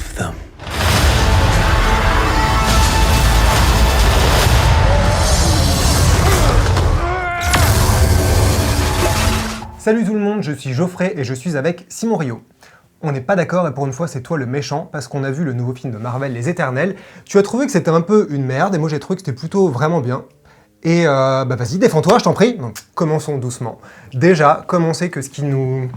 of them. Salut tout le monde, je suis Geoffrey et je suis avec Simon Rio. On n'est pas d'accord et pour une fois c'est toi le méchant parce qu'on a vu le nouveau film de Marvel, Les Éternels. Tu as trouvé que c'était un peu une merde et moi j'ai trouvé que c'était plutôt vraiment bien. Et vas-y, défends-toi, je t'en prie. Donc, commençons doucement. Déjà, comment c'est que ce qui nous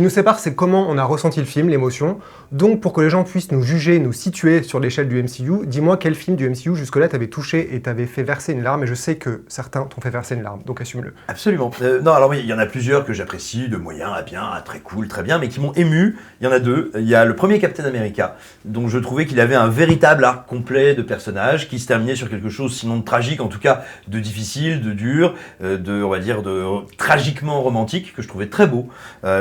sépare, c'est comment on a ressenti le film, l'émotion. Donc, pour que les gens puissent nous juger, nous situer sur l'échelle du MCU, dis-moi quel film du MCU jusque-là t'avais touché et t'avais fait verser une larme. Et je sais que certains t'ont fait verser une larme, donc assume-le. Absolument. Non, alors oui, il y en a plusieurs que j'apprécie, de moyen à bien, à très cool, très bien, mais qui m'ont ému. Il y en a deux. Il y a le premier Captain America, dont je trouvais qu'il avait un véritable arc complet de personnage, qui se terminait sur quelque chose, sinon de tragique, en tout cas de difficile, de dur, on va dire, de tragiquement romantique, que je trouvais très beau,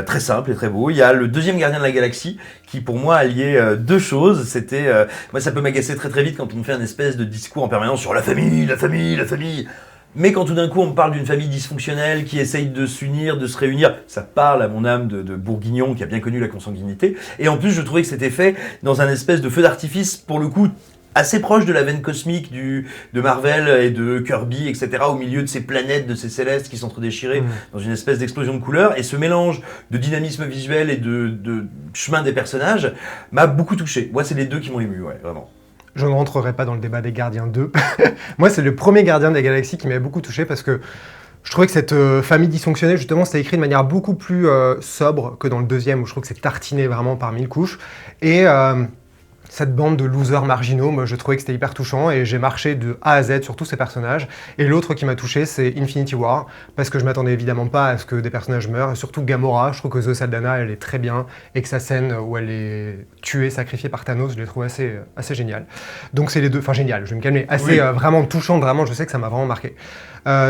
très simple et très beau. Il y a le deuxième Gardien de la Galaxie, qui pour moi alliait deux choses. C'était, moi ça peut m'agacer très très vite quand on me fait un espèce de discours en permanence sur la famille, la famille, la famille. Mais quand tout d'un coup on me parle d'une famille dysfonctionnelle qui essaye de s'unir, de se réunir, ça parle à mon âme de bourguignon qui a bien connu la consanguinité. Et en plus je trouvais que c'était fait dans un espèce de feu d'artifice, pour le coup, assez proche de la veine cosmique de Marvel et de Kirby, etc., au milieu de ces planètes, de ces célestes qui s'entredéchiraient dans une espèce d'explosion de couleurs. Et ce mélange de dynamisme visuel et de chemin des personnages m'a beaucoup touché. Moi, c'est les deux qui m'ont ému, ouais, vraiment. Je ne rentrerai pas dans le débat des Gardiens 2. Moi, c'est le premier Gardien des Galaxies qui m'avait beaucoup touché parce que je trouvais que cette famille dysfonctionnelle, justement, c'était écrit de manière beaucoup plus sobre que dans le deuxième, où je trouve que c'est tartiné vraiment par mille couches. Et cette bande de losers marginaux, moi je trouvais que c'était hyper touchant et j'ai marché de A à Z sur tous ces personnages. Et l'autre qui m'a touché, c'est Infinity War, parce que je m'attendais évidemment pas à ce que des personnages meurent, et surtout Gamora. Je trouve que Zoe Saldana, elle est très bien, et que sa scène où elle est tuée, sacrifiée par Thanos, je l'ai trouvé assez géniale. Donc c'est les deux, enfin génial, je vais me calmer, assez vraiment touchant, vraiment, je sais que ça m'a vraiment marqué.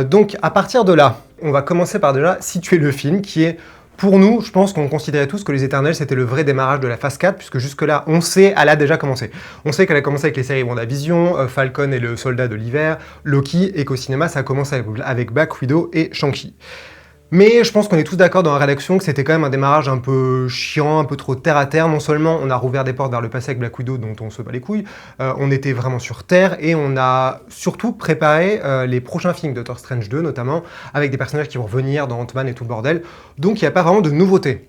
Donc à partir de là, on va commencer par déjà situer le film, qui est... Pour nous, je pense qu'on considérait tous que Les Éternels, c'était le vrai démarrage de la phase 4, puisque jusque-là, on sait, elle a déjà commencé. On sait qu'elle a commencé avec les séries WandaVision, Falcon et le Soldat de l'Hiver, Loki, et qu'au cinéma, ça a commencé avec Black Widow et Shang-Chi. Mais je pense qu'on est tous d'accord dans la rédaction que c'était quand même un démarrage un peu chiant, un peu trop terre-à-terre. Non seulement on a rouvert des portes vers le passé avec Black Widow, dont on se bat les couilles, on était vraiment sur Terre, et on a surtout préparé les prochains films de Doctor Strange 2, notamment, avec des personnages qui vont revenir dans Ant-Man et tout le bordel. Donc il n'y a pas vraiment de nouveauté.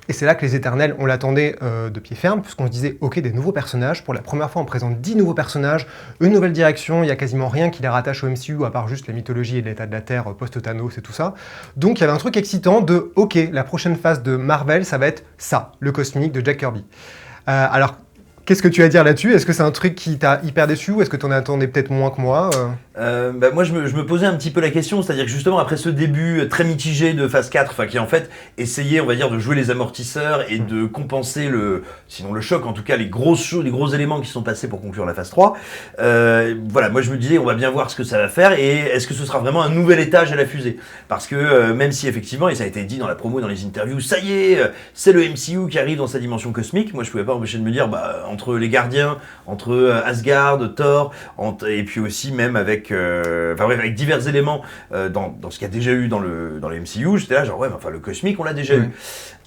Et c'est là que Les Éternels, on l'attendait de pied ferme, puisqu'on se disait, ok, des nouveaux personnages. Pour la première fois, on présente 10 nouveaux personnages, une nouvelle direction, il n'y a quasiment rien qui les rattache au MCU, à part juste la mythologie et l'état de la Terre post-Thanos et tout ça. Donc il y avait un truc excitant de, ok, la prochaine phase de Marvel, ça va être ça, le cosmique de Jack Kirby. Alors, qu'est-ce que tu as à dire là-dessus ? Est-ce que c'est un truc qui t'a hyper déçu, ou est-ce que tu en attendais peut-être moins que moi Moi, je me posais un petit peu la question, c'est-à-dire que justement, après ce début très mitigé de phase 4, enfin, qui en fait essayait, on va dire, de jouer les amortisseurs et de compenser sinon le choc, en tout cas, les gros éléments qui sont passés pour conclure la phase 3, voilà, moi je me disais, on va bien voir ce que ça va faire, et est-ce que ce sera vraiment un nouvel étage à la fusée ? Parce que même si effectivement, et ça a été dit dans la promo, dans les interviews, ça y est, c'est le MCU qui arrive dans sa dimension cosmique, moi je pouvais pas empêcher de me dire, entre les Gardiens, entre Asgard, Thor, et puis aussi même avec divers éléments dans ce qu'il y a déjà eu dans le MCU, j'étais là genre le cosmique on l'a déjà eu.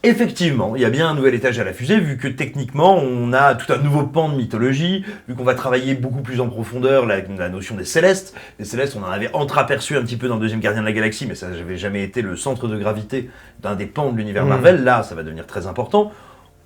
Effectivement, il y a bien un nouvel étage à la fusée, vu que techniquement on a tout un nouveau pan de mythologie, vu qu'on va travailler beaucoup plus en profondeur la notion des Célestes. Les Célestes, on en avait entreaperçu un petit peu dans le deuxième Gardien de la Galaxie, mais ça n'avait jamais été le centre de gravité d'un des pans de l'univers Marvel. Là, ça va devenir très important.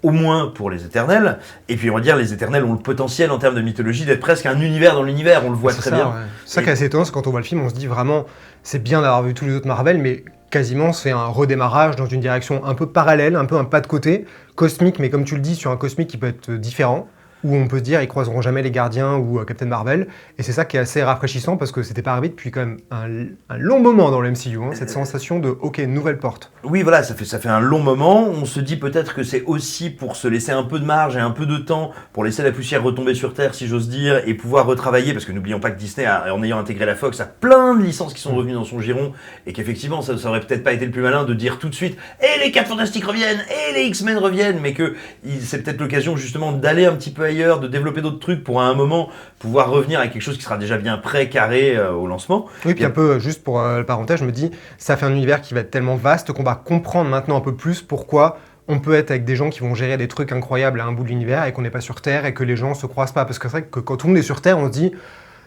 Au moins pour les Éternels, et puis on va dire les Éternels ont le potentiel en termes de mythologie d'être presque un univers dans l'univers, on le voit très bien. Ouais. C'est ça qui est assez étonnant, c'est quand on voit le film, on se dit vraiment, c'est bien d'avoir vu tous les autres Marvel, mais quasiment c'est un redémarrage dans une direction un peu parallèle, un peu un pas de côté, cosmique, mais comme tu le dis, sur un cosmique qui peut être différent, où on peut se dire ils croiseront jamais les Gardiens ou Captain Marvel, et c'est ça qui est assez rafraîchissant parce que c'était pas arrivé depuis quand même un long moment dans le MCU, cette sensation de ok, nouvelle porte. Oui, voilà, ça fait un long moment. On se dit peut-être que c'est aussi pour se laisser un peu de marge et un peu de temps pour laisser la poussière retomber sur Terre, si j'ose dire, et pouvoir retravailler, parce que n'oublions pas que Disney, en ayant intégré la Fox, a plein de licences qui sont revenues dans son giron, et qu'effectivement, ça aurait peut-être pas été le plus malin de dire tout de suite « Et les 4 Fantastiques reviennent, et les X-Men reviennent », mais que c'est peut-être l'occasion justement d'aller un petit peu ailleurs, de développer d'autres trucs pour à un moment pouvoir revenir à quelque chose qui sera déjà bien prêt, carré au lancement. Oui, puis un peu, juste pour le parenthèse, je me dis, ça fait un univers qui va être tellement vaste qu'on va comprendre maintenant un peu plus pourquoi on peut être avec des gens qui vont gérer des trucs incroyables à un bout de l'univers et qu'on n'est pas sur Terre et que les gens se croisent pas. Parce que c'est vrai que quand tout le monde est sur Terre, on se dit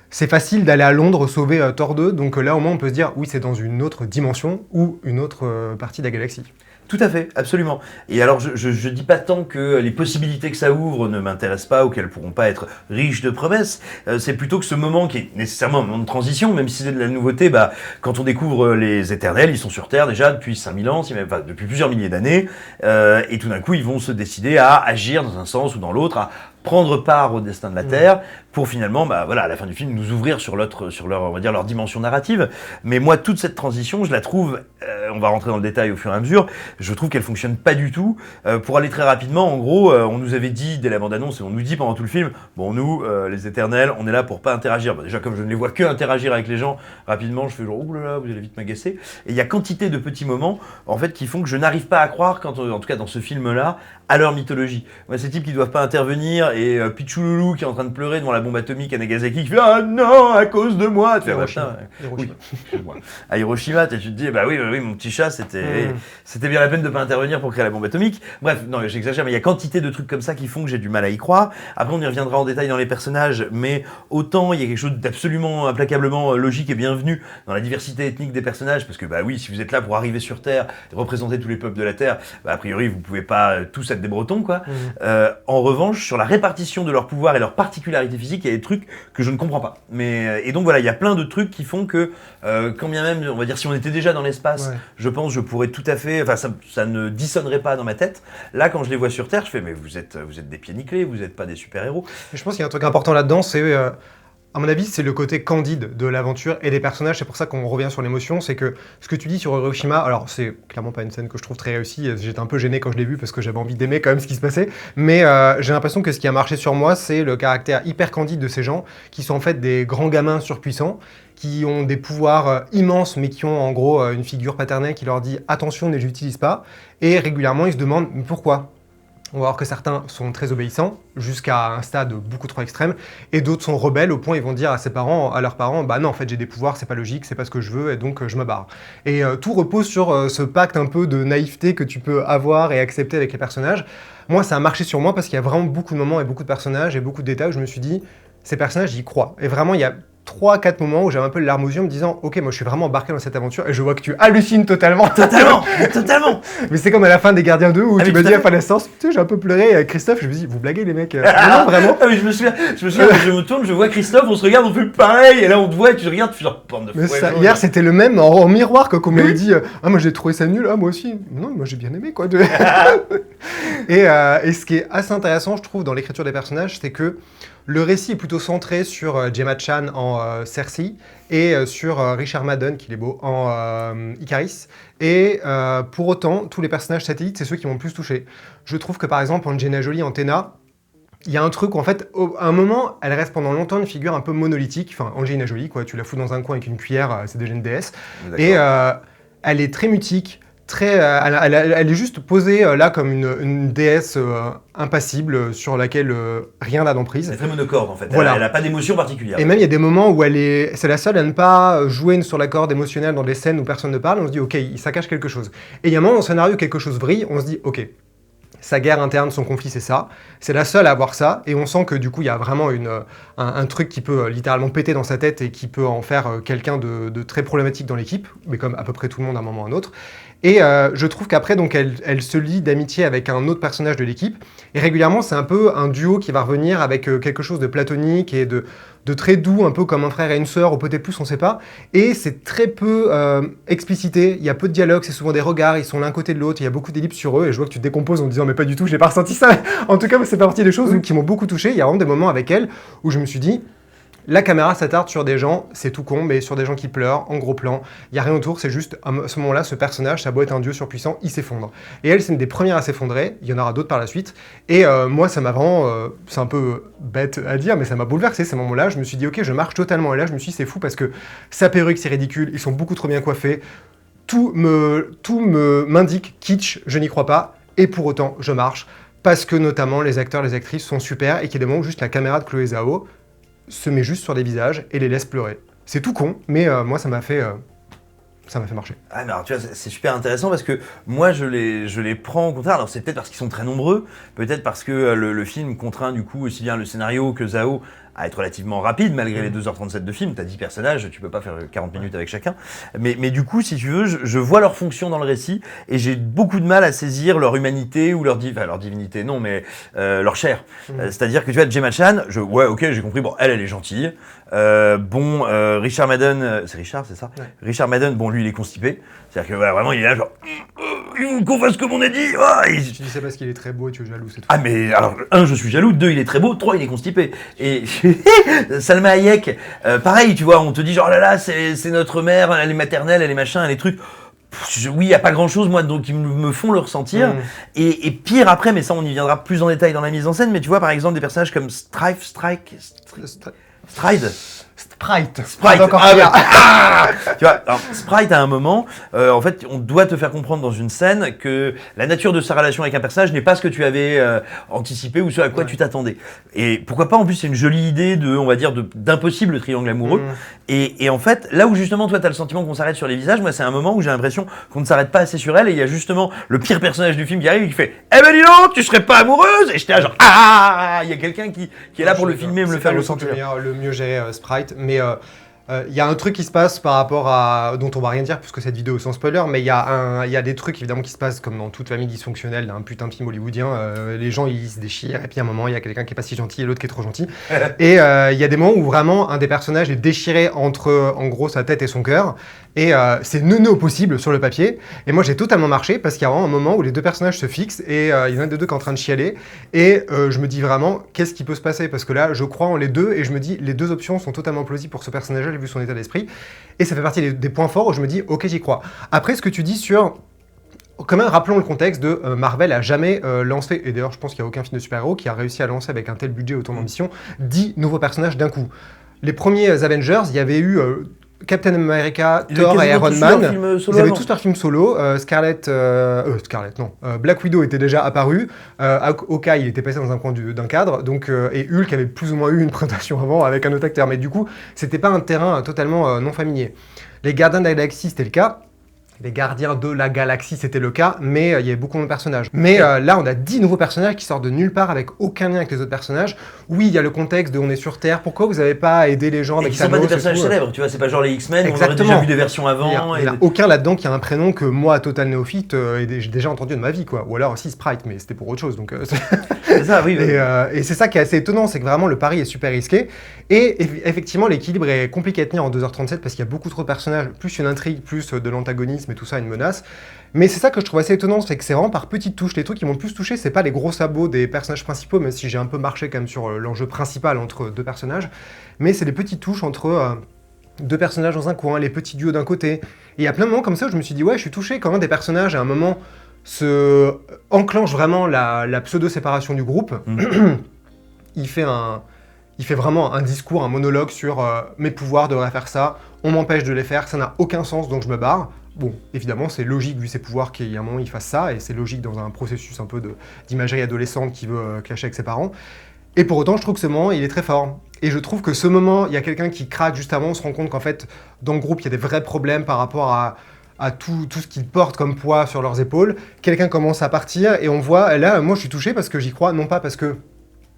c'est facile d'aller à Londres sauver Thor 2, donc là au moins on peut se dire oui c'est dans une autre dimension ou une autre partie de la galaxie. Tout à fait, absolument. Et alors, je dis pas tant que les possibilités que ça ouvre ne m'intéressent pas ou qu'elles pourront pas être riches de promesses. C'est plutôt que ce moment qui est nécessairement un moment de transition, même si c'est de la nouveauté, quand on découvre les Éternels, ils sont sur Terre déjà depuis 5000 ans, enfin, depuis plusieurs milliers d'années, et tout d'un coup, ils vont se décider à agir dans un sens ou dans l'autre, à prendre part au destin de la Terre pour finalement, à la fin du film, nous ouvrir sur leur, on va dire, leur dimension narrative. Mais moi, toute cette transition, je la trouve, on va rentrer dans le détail au fur et à mesure, je trouve qu'elle fonctionne pas du tout. Pour aller très rapidement, en gros, on nous avait dit dès la bande-annonce et on nous dit pendant tout le film, bon, nous, les Éternels, on est là pour pas interagir. Déjà, comme je ne les vois que interagir avec les gens, rapidement, je fais genre, oulala, vous allez vite m'agacer. Et il y a quantité de petits moments, en fait, qui font que je n'arrive pas à croire, en tout cas dans ce film-là, à leur mythologie. Moi, ces types qui doivent pas intervenir et Pichouloulou qui est en train de pleurer devant la bombe atomique à Nagasaki qui fait ah non à cause de moi. Tu fais Hiroshima. Oui, à Hiroshima, tu te dis bah oui mon petit chat c'était bien la peine de pas intervenir pour créer la bombe atomique. Bref, non j'exagère mais il y a quantité de trucs comme ça qui font que j'ai du mal à y croire. Après on y reviendra en détail dans les personnages, mais autant il y a quelque chose d'absolument implacablement logique et bienvenu dans la diversité ethnique des personnages parce que bah oui si vous êtes là pour arriver sur Terre et représenter tous les peuples de la Terre, a priori vous pouvez pas tous être des Bretons quoi. En revanche sur la répartition de leurs pouvoirs et leurs particularités physiques, il y a des trucs que je ne comprends pas. Et donc voilà, il y a plein de trucs qui font que, quand bien même, on va dire, si on était déjà dans l'espace, je pense je pourrais tout à fait, enfin ça ne dissonnerait pas dans ma tête. Là, quand je les vois sur Terre, je fais, mais vous êtes des pieds nickelés, vous n'êtes pas des super-héros. Je pense qu'il y a un truc important là-dedans, c'est... à mon avis, c'est le côté candide de l'aventure et des personnages. C'est pour ça qu'on revient sur l'émotion. C'est que ce que tu dis sur Hiroshima, alors c'est clairement pas une scène que je trouve très réussie. J'étais un peu gêné quand je l'ai vue parce que j'avais envie d'aimer quand même ce qui se passait. Mais j'ai l'impression que ce qui a marché sur moi, c'est le caractère hyper candide de ces gens qui sont en fait des grands gamins surpuissants, qui ont des pouvoirs immenses, mais qui ont en gros une figure paternelle qui leur dit attention, ne les utilise pas. Et régulièrement, ils se demandent pourquoi. On va voir que certains sont très obéissants, jusqu'à un stade beaucoup trop extrême, et d'autres sont rebelles au point où ils vont dire à leurs parents, bah non, en fait j'ai des pouvoirs, c'est pas logique, c'est pas ce que je veux, et donc je me barre. Et tout repose sur ce pacte un peu de naïveté que tu peux avoir et accepter avec les personnages. Moi, ça a marché sur moi parce qu'il y a vraiment beaucoup de moments et beaucoup de personnages et beaucoup de détails où je me suis dit, ces personnages, j'y crois. Et vraiment, il y a 3-4 moments où j'avais un peu le larme aux yeux en me disant ok moi je suis vraiment embarqué dans cette aventure et je vois que tu hallucines totalement. Totalement. Mais c'est comme à la fin des Gardiens 2 où tu me dis à la fin de la séance, tu sais j'ai un peu pleuré Christophe, je me dis vous blaguez les mecs. Non, vraiment. Ah mais je me souviens je me tourne, je vois Christophe, on se regarde, on fait pareil et là on te voit et tu te regardes, tu fais genre bande de mais ça, hier c'était le même en miroir qu'on m'avait dit ah moi j'ai trouvé ça nul, ah moi aussi. Non moi j'ai bien aimé quoi. Et ce qui est assez intéressant je trouve dans l'écriture des personnages c'est que le récit est plutôt centré sur Gemma Chan en Cersei et sur Richard Madden, qui est beau, en Icaris. Et pour autant, tous les personnages satellites, c'est ceux qui m'ont le plus touché. Je trouve que par exemple, Angelina Jolie en Théna, il y a un truc où en fait, à un moment, elle reste pendant longtemps une figure un peu monolithique. Enfin, Angelina Jolie, quoi, tu la fous dans un coin avec une cuillère, c'est déjà une déesse. Et elle est très mutique. Elle est juste posée là comme une déesse impassible sur laquelle rien n'a d'emprise. C'est très monocorde en fait, voilà. Elle n'a pas d'émotion particulière. Et même il y a des moments où c'est la seule à ne pas jouer sur la corde émotionnelle dans des scènes où personne ne parle, on se dit ok, ça cache quelque chose. Et il y a un moment dans le scénario où quelque chose vrille, on se dit ok, sa guerre interne, son conflit c'est ça, c'est la seule à avoir ça, et on sent que du coup il y a vraiment un truc qui peut littéralement péter dans sa tête et qui peut en faire quelqu'un de très problématique dans l'équipe, mais comme à peu près tout le monde à un moment ou à un autre. Et je trouve qu'après, donc, elle se lie d'amitié avec un autre personnage de l'équipe. Et régulièrement, c'est un peu un duo qui va revenir avec quelque chose de platonique et de très doux, un peu comme un frère et une sœur, ou peut-être plus, on ne sait pas. Et c'est très peu explicité. Il y a peu de dialogue, c'est souvent des regards. Ils sont l'un côté de l'autre. Il y a beaucoup d'ellipses sur eux. Et je vois que tu te décomposes en disant, mais pas du tout, je n'ai pas ressenti ça. En tout cas, c'est partie des choses qui m'ont beaucoup touché. Il y a vraiment des moments avec elle où je me suis dit, la caméra s'attarde sur des gens, c'est tout con, mais sur des gens qui pleurent, en gros plan. Il n'y a rien autour, c'est juste, à ce moment-là, ce personnage, ça a beau être un dieu surpuissant, il s'effondre. Et elle, c'est une des premières à s'effondrer, il y en aura d'autres par la suite. Et moi, ça m'a vraiment, c'est un peu bête à dire, mais ça m'a bouleversé ces moments-là. Je me suis dit, ok, je marche totalement. Et là, je me suis dit, c'est fou parce que sa perruque, c'est ridicule, ils sont beaucoup trop bien coiffés. Tout m'indique kitsch, je n'y crois pas. Et pour autant, je marche. Parce que notamment, les acteurs, les actrices sont super et qu'il y a des moments où juste la caméra de Chloé Zhao se met juste sur des visages et les laisse pleurer. C'est tout con, mais moi ça m'a fait ça m'a fait marcher. Ah, mais alors tu vois, c'est super intéressant parce que moi je les prends au contraire. Alors c'est peut-être parce qu'ils sont très nombreux, peut-être parce que le film contraint du coup aussi bien le scénario que Zhao à être relativement rapide malgré les 2h37 de film. T'as 10 personnages, tu peux pas faire 40 minutes avec chacun. Mais du coup, si tu veux, je vois leur fonction dans le récit et j'ai beaucoup de mal à saisir leur humanité ou leur divinité, non, mais leur chair. C'est-à-dire que tu vois, Gemma Chan, ouais, ok, j'ai compris, bon, elle est gentille. Richard Madden, c'est Richard, c'est ça? Ouais. Richard Madden, bon, lui, il est constipé. C'est-à-dire que voilà, vraiment, il est là, genre, qu'on fasse comme on a dit. Ah, Tu dis c'est parce qu'il est très beau et tu es jaloux, c'est tout. ah mais alors, 1, je suis jaloux, 2, il est très beau, 3, il est constipé. Et Salma Hayek, pareil, tu vois, on te dit genre, oh là là, c'est notre mère, elle est maternelle, elle est machin, elle est truc. Oui, il n'y a pas grand-chose, moi, donc, qui me font le ressentir. Et pire après, mais ça, on y viendra plus en détail dans la mise en scène, mais tu vois, par exemple, des personnages comme Stride. Sprite. Encore tu vois, alors, Sprite à un moment, en fait, on doit te faire comprendre dans une scène que la nature de sa relation avec un personnage n'est pas ce que tu avais anticipé ou ce à quoi tu t'attendais. Et pourquoi pas, en plus, c'est une jolie idée on va dire, d'impossible triangle amoureux. Et en fait, là où justement, toi, t'as le sentiment qu'on s'arrête sur les visages, moi, c'est un moment où j'ai l'impression qu'on ne s'arrête pas assez sur elle et il y a justement le pire personnage du film qui arrive et qui fait « Eh ben dis donc, tu serais pas amoureuse ?» Et j'étais là genre « Ah !» Il y a quelqu'un qui est là pour le filmer et me le faire ressentir. Le mieux géré Sprite, mais il y a un truc qui se passe par rapport à dont on va rien dire puisque cette vidéo est sans spoiler, mais il y a des trucs évidemment qui se passent comme dans toute famille dysfonctionnelle d'un putain de film hollywoodien. Les gens ils se déchirent et puis à un moment il y a quelqu'un qui est pas si gentil et l'autre qui est trop gentil. Et il y a des moments où vraiment un des personnages est déchiré entre en gros sa tête et son cœur. Et c'est neuneux au possible sur le papier. Et moi, j'ai totalement marché parce qu'il y a vraiment un moment où les deux personnages se fixent et il y en a un des deux qui est en train de chialer. Et je me dis vraiment, qu'est-ce qui peut se passer? Parce que là, je crois en les deux et je me dis, les deux options sont totalement plausibles pour ce personnage-là, vu son état d'esprit. Et ça fait partie des points forts où je me dis, ok, j'y crois. Après, ce que tu dis sur... Quand même, rappelons le contexte de Marvel a jamais lancé, et d'ailleurs, je pense qu'il n'y a aucun film de super-héros qui a réussi à lancer avec un tel budget, autant d'ambition, 10 nouveaux personnages d'un coup. Les premiers Avengers, il y avait eu... Captain America, Thor et Iron Man, ils avaient tous leur film solo. Black Widow était déjà apparu. Hawkeye, il était passé dans un coin d'un cadre. Donc, et Hulk avait plus ou moins eu une présentation avant avec un autre acteur. Mais du coup, c'était pas un terrain totalement non familier. Les Gardiens de la Galaxie, c'était le cas. Les Gardiens de la Galaxie, c'était le cas, mais il y avait beaucoup de personnages. Mais là, on a 10 nouveaux personnages qui sortent de nulle part avec aucun lien avec les autres personnages. Oui, il y a le contexte de on est sur Terre, pourquoi vous n'avez pas aidé les gens avec Thanos? Ils sont pas des personnages célèbres, tu vois, c'est pas genre les X-Men, on aurait déjà vu des versions avant. Il n'y a aucun là-dedans qui a un prénom que moi, total néophyte, j'ai déjà entendu de ma vie, quoi. Ou alors aussi Sprite, mais c'était pour autre chose. Donc, c'est ça, oui. Et c'est ça qui est assez étonnant, c'est que vraiment le pari est super risqué. Et effectivement, l'équilibre est compliqué à tenir en 2h37 parce qu'il y a beaucoup trop de personnages, plus une intrigue, plus de l'antagonisme et tout ça, une menace. Mais c'est ça que je trouve assez étonnant, c'est que c'est vraiment par petites touches. Les trucs qui m'ont le plus touché, c'est pas les gros sabots des personnages principaux, même si j'ai un peu marché quand même sur l'enjeu principal entre deux personnages, mais c'est les petites touches entre deux personnages dans un coin, les petits duos d'un côté. Et il y a plein de moments comme ça où je me suis dit, ouais, je suis touché quand même des personnages à un moment se enclenche vraiment la pseudo-séparation du groupe. Il fait vraiment un discours, un monologue sur mes pouvoirs devraient faire ça, on m'empêche de les faire, ça n'a aucun sens donc je me barre. Bon, évidemment, c'est logique vu ses pouvoirs qu'il y a un moment il fasse ça, et c'est logique dans un processus un peu d'imagerie adolescente qui veut clasher avec ses parents. Et pour autant, je trouve que ce moment, il est très fort. Et je trouve que ce moment, il y a quelqu'un qui craque juste avant, on se rend compte qu'en fait, dans le groupe, il y a des vrais problèmes par rapport à tout ce qu'ils portent comme poids sur leurs épaules. Quelqu'un commence à partir, et on voit, là, moi je suis touché parce que j'y crois, non pas parce que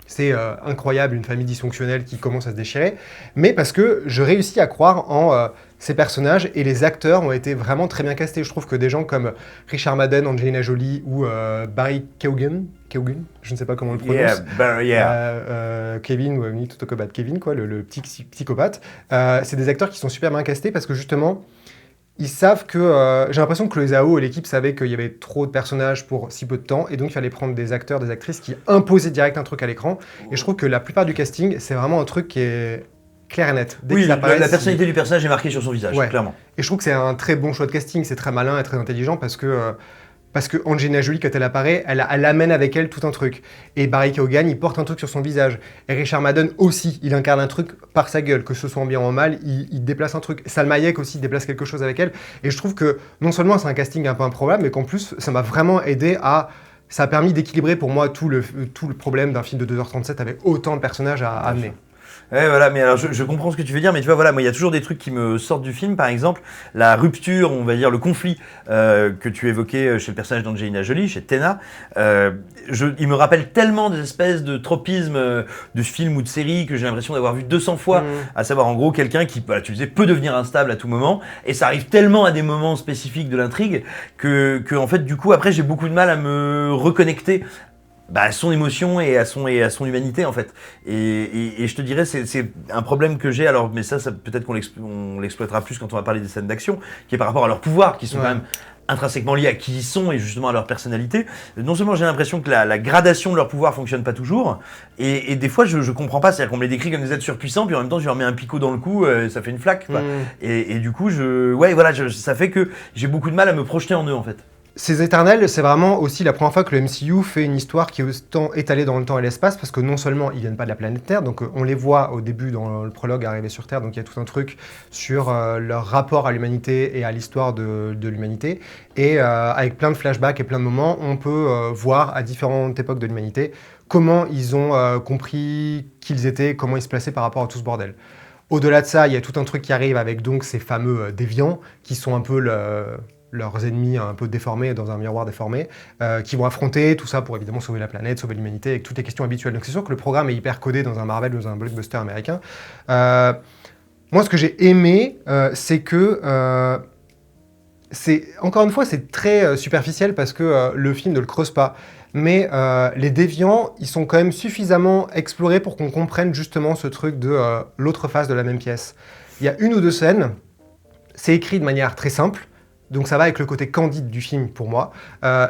c'est incroyable, une famille dysfonctionnelle qui commence à se déchirer, mais parce que je réussis à croire en ces personnages et les acteurs ont été vraiment très bien castés. Je trouve que des gens comme Richard Madden, Angelina Jolie ou Barry Keoghan, je ne sais pas comment on le prononce, Kevin, ou Totokobad Kevin, quoi, le petit psychopathe, c'est des acteurs qui sont super bien castés parce que justement, ils savent que... j'ai l'impression que Chloé Zhao et l'équipe savaient qu'il y avait trop de personnages pour si peu de temps, et donc il fallait prendre des acteurs, des actrices qui imposaient direct un truc à l'écran. Et je trouve que la plupart du casting, c'est vraiment un truc qui est clair et net. Dès la personnalité du personnage est marquée sur son visage, clairement. Et je trouve que c'est un très bon choix de casting, c'est très malin et très intelligent parce que Angelina Jolie, quand elle apparaît, elle amène avec elle tout un truc. Et Barry Keoghan, il porte un truc sur son visage. Et Richard Madden aussi, il incarne un truc par sa gueule, que ce soit en bien ou en mal, il déplace un truc. Salma Hayek aussi déplace quelque chose avec elle. Et je trouve que non seulement c'est un casting un peu improbable, mais qu'en plus, ça m'a vraiment aidé ça a permis d'équilibrer pour moi tout le problème d'un film de 2h37 avec autant de personnages à amener. Ouais, voilà, mais alors je comprends ce que tu veux dire, mais tu vois, voilà, moi il y a toujours des trucs qui me sortent du film, par exemple, la rupture, on va dire, le conflit que tu évoquais chez le personnage d'Angelina Jolie, chez Tena, il me rappelle tellement des espèces de tropismes de film ou de série que j'ai l'impression d'avoir vu 200 fois, à savoir en gros quelqu'un qui, voilà, tu disais, peut devenir instable à tout moment, et ça arrive tellement à des moments spécifiques de l'intrigue que en fait, du coup, après, j'ai beaucoup de mal à me reconnecter à son émotion et à son humanité en fait. Et je te dirais c'est un problème que j'ai, alors mais ça peut-être on l'exploitera plus quand on va parler des scènes d'action, qui est par rapport à leurs pouvoirs qui sont quand même intrinsèquement liés à qui ils sont et justement à leur personnalité. Non seulement j'ai l'impression que la gradation de leur pouvoir fonctionne pas toujours, et des fois je comprends pas, c'est-à-dire qu'on me les décrit comme des êtres surpuissants, puis en même temps je leur mets un picot dans le cou, ça fait une flaque quoi. Et du coup ça fait que j'ai beaucoup de mal à me projeter en eux en fait. Ces Éternels, c'est vraiment aussi la première fois que le MCU fait une histoire qui est autant étalée dans le temps et l'espace, parce que non seulement ils viennent pas de la planète Terre, donc on les voit au début dans le prologue arriver sur Terre, donc il y a tout un truc sur leur rapport à l'humanité et à l'histoire de l'humanité, et avec plein de flashbacks et plein de moments, on peut voir à différentes époques de l'humanité comment ils ont compris qui ils étaient, comment ils se plaçaient par rapport à tout ce bordel. Au-delà de ça, il y a tout un truc qui arrive avec donc ces fameux déviants, qui sont un peu leurs ennemis un peu déformés dans un miroir déformé, qui vont affronter tout ça pour évidemment sauver la planète, sauver l'humanité, avec toutes les questions habituelles. Donc c'est sûr que le programme est hyper codé dans un Marvel, dans un blockbuster américain. Moi, ce que j'ai aimé, c'est que encore une fois, c'est très superficiel parce que le film ne le creuse pas. Mais les déviants, ils sont quand même suffisamment explorés pour qu'on comprenne justement ce truc de l'autre face de la même pièce. Il y a une ou deux scènes, c'est écrit de manière très simple, donc ça va avec le côté candide du film pour moi,